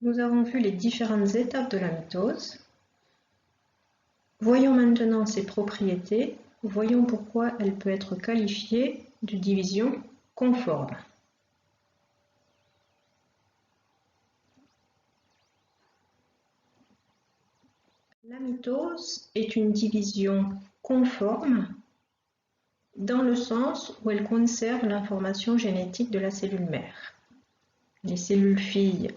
Nous avons vu les différentes étapes de la mitose. Voyons maintenant ses propriétés. Voyons pourquoi elle peut être qualifiée de division conforme. La mitose est une division conforme dans le sens où elle conserve l'information génétique de la cellule mère. Les cellules filles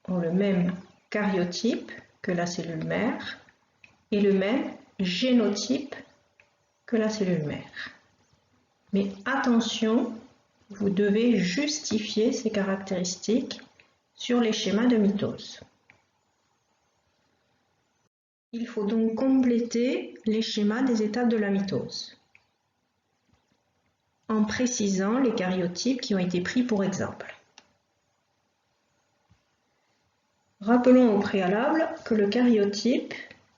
ont le même karyotype que la cellule mère et le même génotype que la cellule mère. Mais attention, vous devez justifier ces caractéristiques sur les schémas de mitose. Il faut donc compléter les schémas des étapes de la mitose en précisant les karyotypes qui ont été pris pour exemple. Rappelons au préalable que le karyotype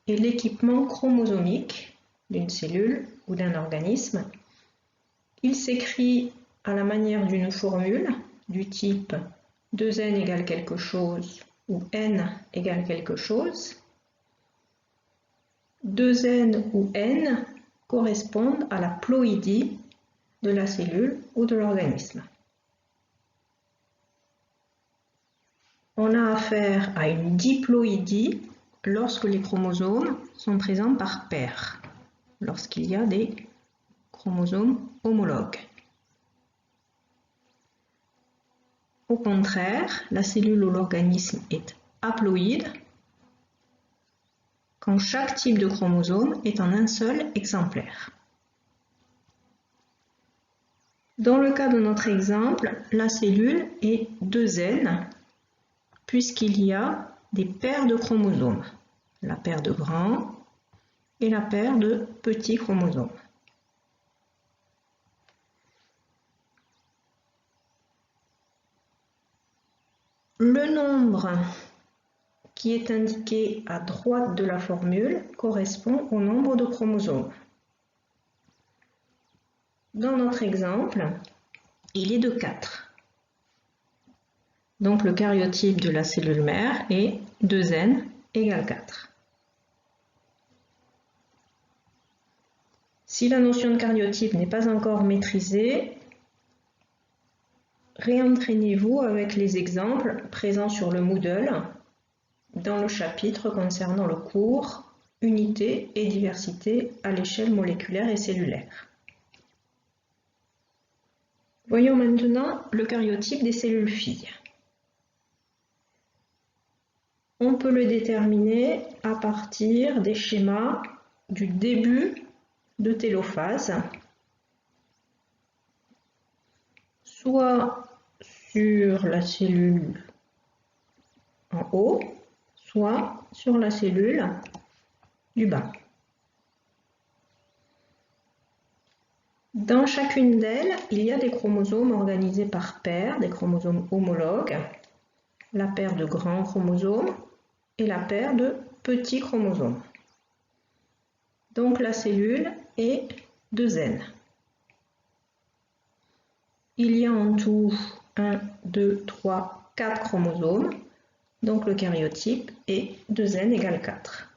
est l'équipement chromosomique d'une cellule ou d'un organisme. Il s'écrit à la manière d'une formule du type 2n égale quelque chose ou n égale quelque chose. 2n ou n correspondent à la ploïdie de la cellule ou de l'organisme. On a affaire à une diploïdie lorsque les chromosomes sont présents par paire, lorsqu'il y a des chromosomes homologues. Au contraire, la cellule ou l'organisme est haploïde quand chaque type de chromosome est en un seul exemplaire. Dans le cas de notre exemple, la cellule est 2n puisqu'il y a des paires de chromosomes, la paire de grands et la paire de petits chromosomes. Le nombre qui est indiqué à droite de la formule correspond au nombre de chromosomes. Dans notre exemple, il est de 4. Donc le karyotype de la cellule mère est 2n égale 4. Si la notion de karyotype n'est pas encore maîtrisée, réentraînez-vous avec les exemples présents sur le Moodle dans le chapitre concernant le cours Unité et diversité à l'échelle moléculaire et cellulaire. Voyons maintenant le karyotype des cellules filles. On peut le déterminer à partir des schémas du début de télophase, soit sur la cellule en haut, soit sur la cellule du bas. Dans chacune d'elles, il y a des chromosomes organisés par paires, des chromosomes homologues, la paire de grands chromosomes et la paire de petits chromosomes. Donc la cellule est 2n. Il y a en tout 1, 2, 3, 4 chromosomes, donc le karyotype est 2n égale 4.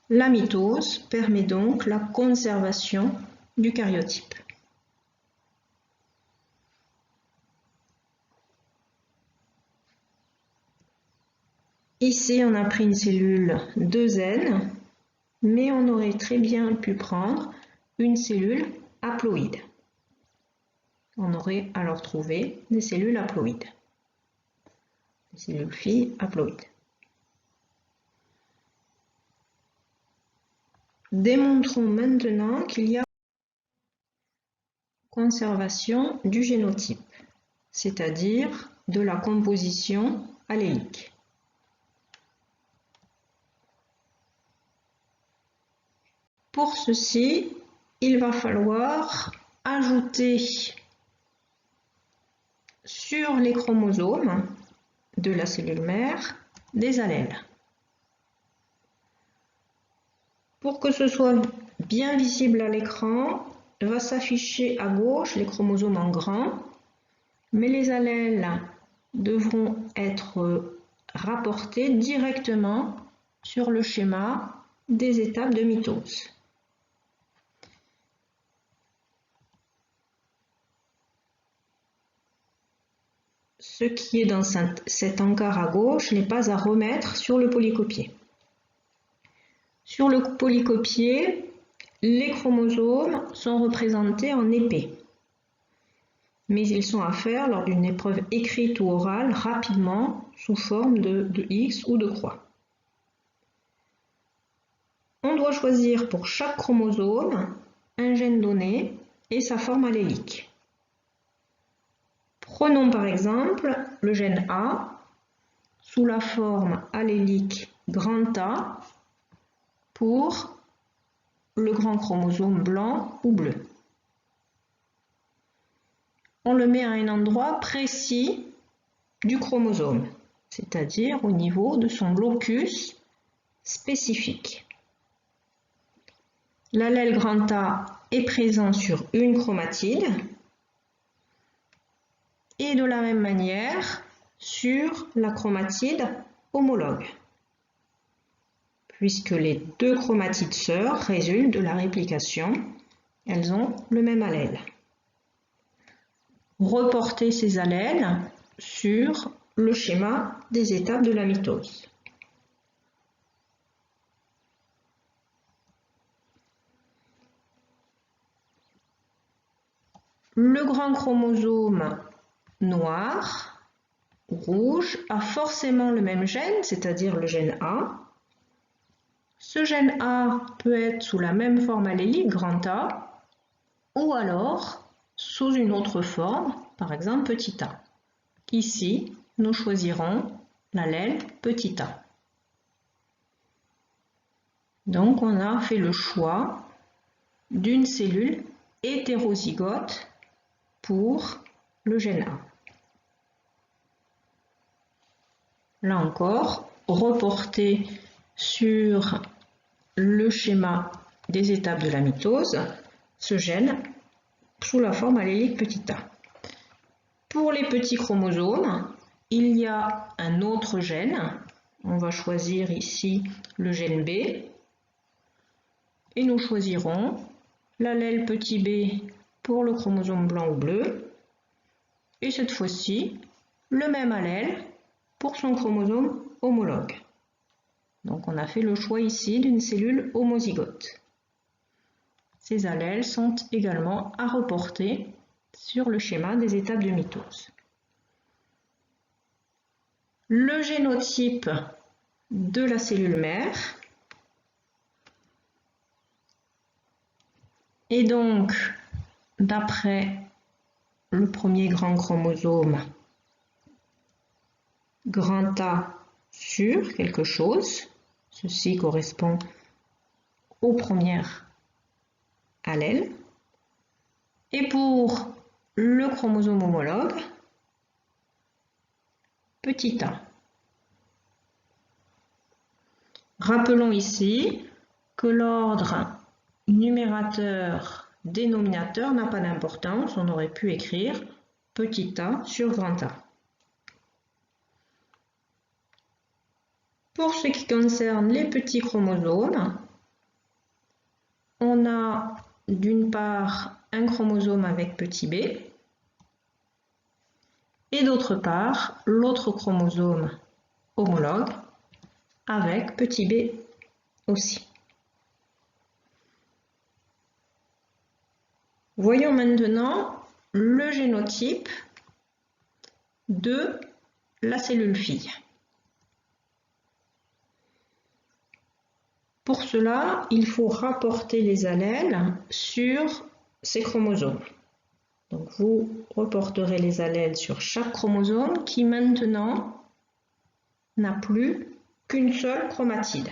La mitose permet donc la conservation du karyotype. Ici, on a pris une cellule 2n, mais on aurait très bien pu prendre une cellule haploïde. On aurait alors trouvé des cellules haploïdes, des cellules filles haploïdes. Démontrons maintenant qu'il y a conservation du génotype, c'est-à-dire de la composition allélique. Pour ceci, il va falloir ajouter sur les chromosomes de la cellule mère des allèles. Pour que ce soit bien visible à l'écran, va s'afficher à gauche les chromosomes en grand mais les allèles devront être rapportés directement sur le schéma des étapes de mitose. Ce qui est dans cet encart à gauche n'est pas à remettre sur le polycopier. Sur le polycopier, les chromosomes sont représentés en épais, mais ils sont à faire lors d'une épreuve écrite ou orale rapidement sous forme de X ou de croix. On doit choisir pour chaque chromosome un gène donné et sa forme allélique. Prenons par exemple le gène A sous la forme allélique grand A pour le grand chromosome blanc ou bleu. On le met à un endroit précis du chromosome, c'est-à-dire au niveau de son locus spécifique. L'allèle grand A est présent sur une chromatide et de la même manière sur la chromatide homologue, puisque les deux chromatides sœurs résultent de la réplication, elles ont le même allèle. Reporter ces allèles sur le schéma des étapes de la mitose. Le grand chromosome noir, rouge, a forcément le même gène, c'est-à-dire le gène A. Ce gène A peut être sous la même forme allélique, grand A, ou alors sous une autre forme, par exemple petit a. Ici, nous choisirons l'allèle petit a. Donc, on a fait le choix d'une cellule hétérozygote pour le gène A. Là encore, reporter sur le schéma des étapes de la mitose ce gène sous la forme allélique petit a. Pour les petits chromosomes, il y a un autre gène. On va choisir ici le gène B et nous choisirons l'allèle petit b pour le chromosome blanc ou bleu et cette fois-ci le même allèle pour son chromosome homologue. Donc on a fait le choix ici d'une cellule homozygote. Ces allèles sont également à reporter sur le schéma des étapes de mitose. Le génotype de la cellule mère est donc, d'après le premier grand chromosome, grand A sur quelque chose. Ceci correspond au premier allèle. Et pour le chromosome homologue, petit a. Rappelons ici que l'ordre numérateur-dénominateur n'a pas d'importance. On aurait pu écrire petit a sur grand A. Pour ce qui concerne les petits chromosomes, on a d'une part un chromosome avec petit b et d'autre part l'autre chromosome homologue avec petit b aussi. Voyons maintenant le génotype de la cellule fille. Pour cela, il faut rapporter les allèles sur ces chromosomes. Donc vous reporterez les allèles sur chaque chromosome qui maintenant n'a plus qu'une seule chromatide.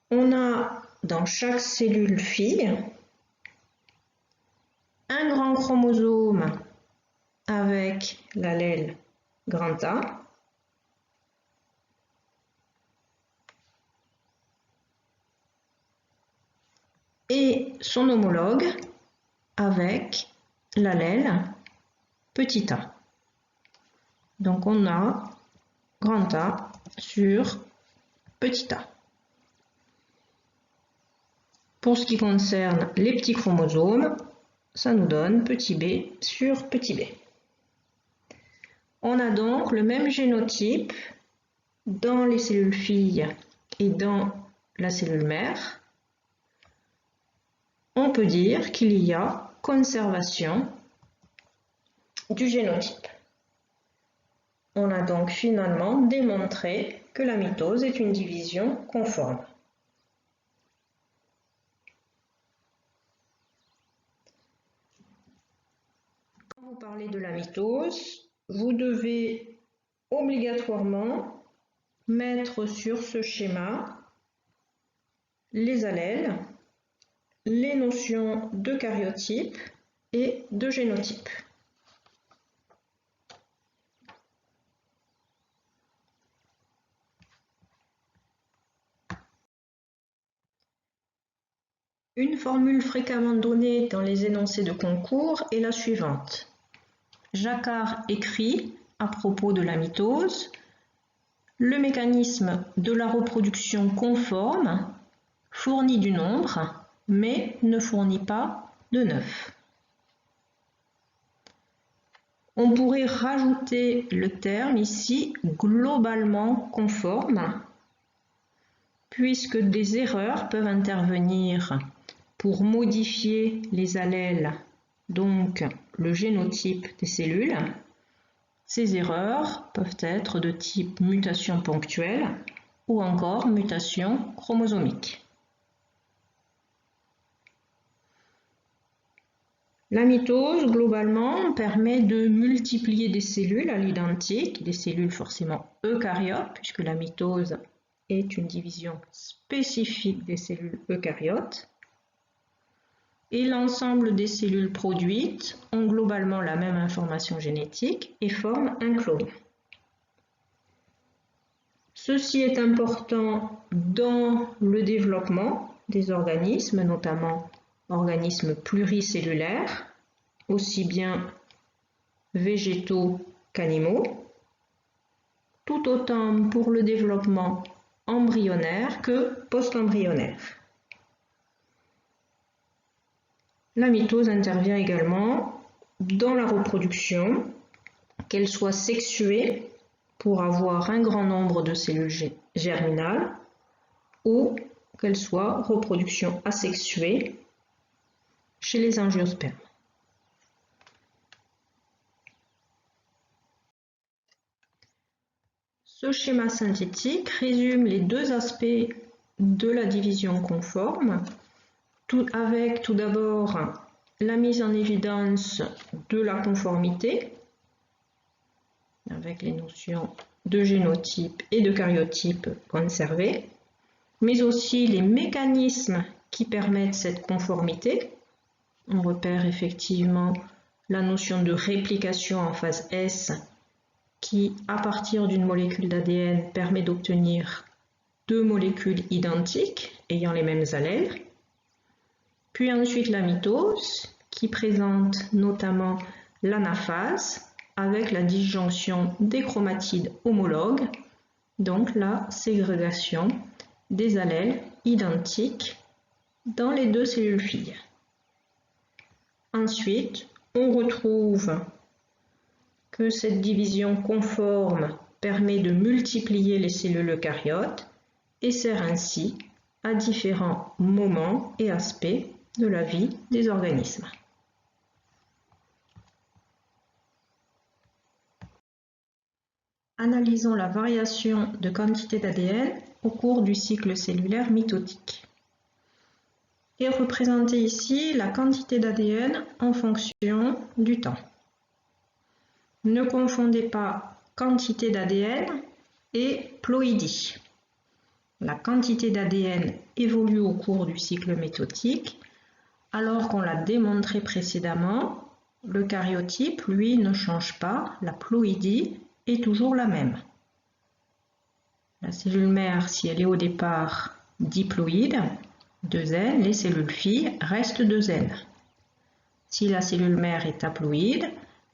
On a dans chaque cellule fille un grand chromosome avec l'allèle grand A et son homologue avec l'allèle petit a. Donc on a grand A sur petit a. Pour ce qui concerne les petits chromosomes, ça nous donne petit b sur petit b. On a donc le même génotype dans les cellules filles et dans la cellule mère. On peut dire qu'il y a conservation du génotype. On a donc finalement démontré que la mitose est une division conforme. Quand vous parlez de la mitose, vous devez obligatoirement mettre sur ce schéma les allèles, les notions de karyotype et de génotype. Une formule fréquemment donnée dans les énoncés de concours est la suivante. Jacquard écrit à propos de la mitose: le mécanisme de la reproduction conforme fournit du nombre, mais ne fournit pas de neuf. On pourrait rajouter le terme ici globalement conforme, puisque des erreurs peuvent intervenir pour modifier les allèles, donc le génotype des cellules. Ces erreurs peuvent être de type mutation ponctuelle ou encore mutation chromosomique. La mitose, globalement, permet de multiplier des cellules à l'identique, des cellules forcément eucaryotes, puisque la mitose est une division spécifique des cellules eucaryotes. Et l'ensemble des cellules produites ont globalement la même information génétique et forment un clone. Ceci est important dans le développement des organismes, notamment organismes pluricellulaires, aussi bien végétaux qu'animaux, tout autant pour le développement embryonnaire que post-embryonnaire. La mitose intervient également dans la reproduction, qu'elle soit sexuée pour avoir un grand nombre de cellules germinales ou qu'elle soit reproduction asexuée chez les angiospermes. Ce schéma synthétique résume les deux aspects de la division conforme, avec tout d'abord la mise en évidence de la conformité, avec les notions de génotype et de karyotype conservées, mais aussi les mécanismes qui permettent cette conformité. On repère effectivement la notion de réplication en phase S qui, à partir d'une molécule d'ADN, permet d'obtenir deux molécules identiques ayant les mêmes allèles. Puis ensuite la mitose qui présente notamment l'anaphase avec la disjonction des chromatides homologues, donc la ségrégation des allèles identiques dans les deux cellules filles. Ensuite, on retrouve que cette division conforme permet de multiplier les cellules eucaryotes et sert ainsi à différents moments et aspects de la vie des organismes. Analysons la variation de quantité d'ADN au cours du cycle cellulaire mitotique. Est représentée ici la quantité d'ADN en fonction du temps. Ne confondez pas quantité d'ADN et ploïdie. La quantité d'ADN évolue au cours du cycle mitotique, alors qu'on l'a démontré précédemment, le karyotype, lui, ne change pas, la ploïdie est toujours la même. La cellule mère, si elle est au départ diploïde, 2N, les cellules filles restent 2N. Si la cellule mère est haploïde,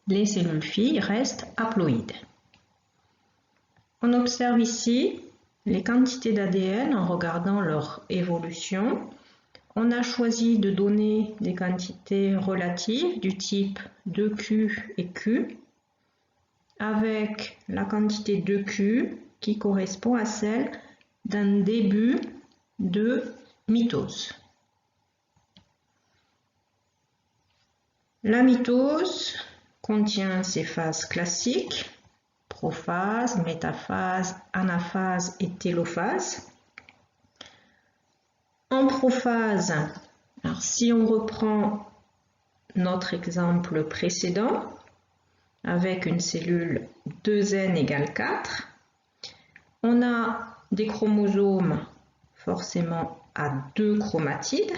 les cellules filles restent haploïdes. On observe ici les quantités d'ADN en regardant leur évolution. On a choisi de donner des quantités relatives du type 2Q et Q, avec la quantité 2Q qui correspond à celle d'un début de mitose. La mitose contient ces phases classiques, prophase, métaphase, anaphase et télophase. En prophase, alors si on reprend notre exemple précédent, avec une cellule 2N égale 4, on a des chromosomes forcément à 2 chromatides.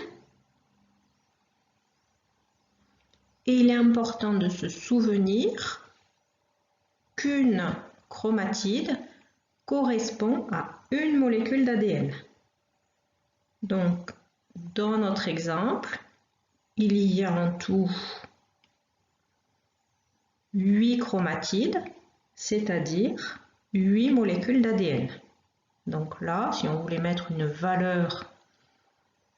Et il est important de se souvenir qu'une chromatide correspond à une molécule d'ADN. Donc, dans notre exemple, il y a en tout 8 chromatides, c'est-à-dire 8 molécules d'ADN. Donc là, si on voulait mettre une valeur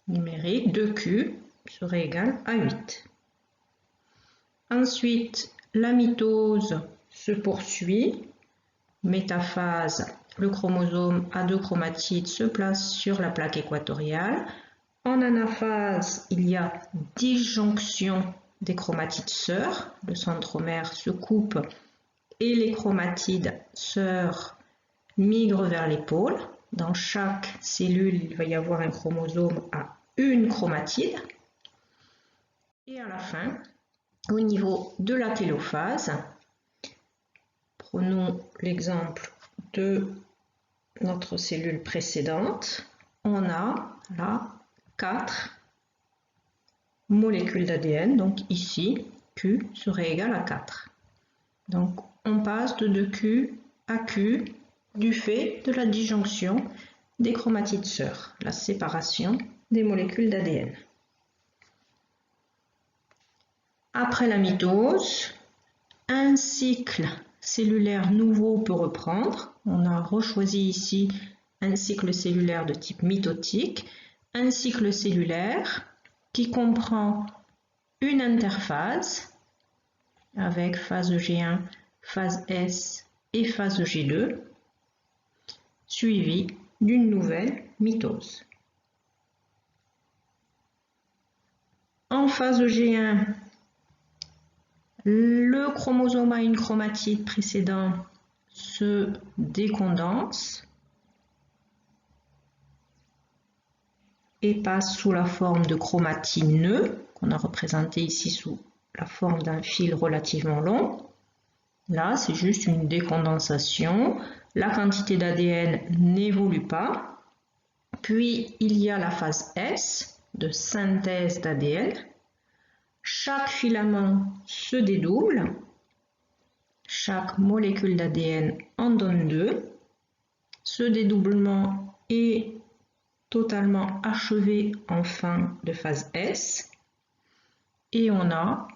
numérique, 2Q serait égal à 8. Ensuite, la mitose se poursuit. Métaphase, le chromosome à 2 chromatides se place sur la plaque équatoriale. En anaphase, il y a disjonction des chromatides sœurs. Le centromère se coupe et les chromatides sœurs migrent vers les pôles. Dans chaque cellule, il va y avoir un chromosome à une chromatide. Et à la fin, au niveau de la télophase, prenons l'exemple de notre cellule précédente, on a là 4 molécules d'ADN, donc ici Q serait égal à 4. Donc on passe de 2Q à Q du fait de la disjonction des chromatides sœurs, la séparation des molécules d'ADN. Après la mitose, un cycle cellulaire nouveau peut reprendre. On a rechoisi ici un cycle cellulaire de type mitotique, un cycle cellulaire qui comprend une interphase avec phase G1, phase S et phase G2, suivie d'une nouvelle mitose. En phase G1, le chromosome à une chromatide précédent se décondense et passe sous la forme de chromatine nœud, qu'on a représenté ici sous la forme d'un fil relativement long. Là, c'est juste une décondensation. La quantité d'ADN n'évolue pas. Puis, il y a la phase S de synthèse d'ADN. Chaque filament se dédouble. Chaque molécule d'ADN en donne 2. Ce dédoublement est totalement achevé en fin de phase S. Et on a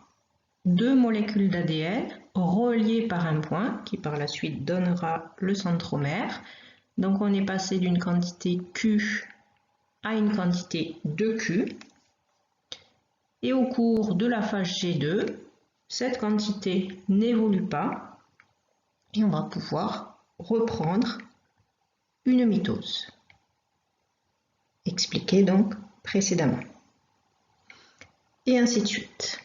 2 molécules d'ADN reliées par un point qui par la suite donnera le centromère. Donc on est passé d'une quantité Q à une quantité 2Q. Et au cours de la phase G2, cette quantité n'évolue pas et on va pouvoir reprendre une mitose. Expliqué donc précédemment. Et ainsi de suite.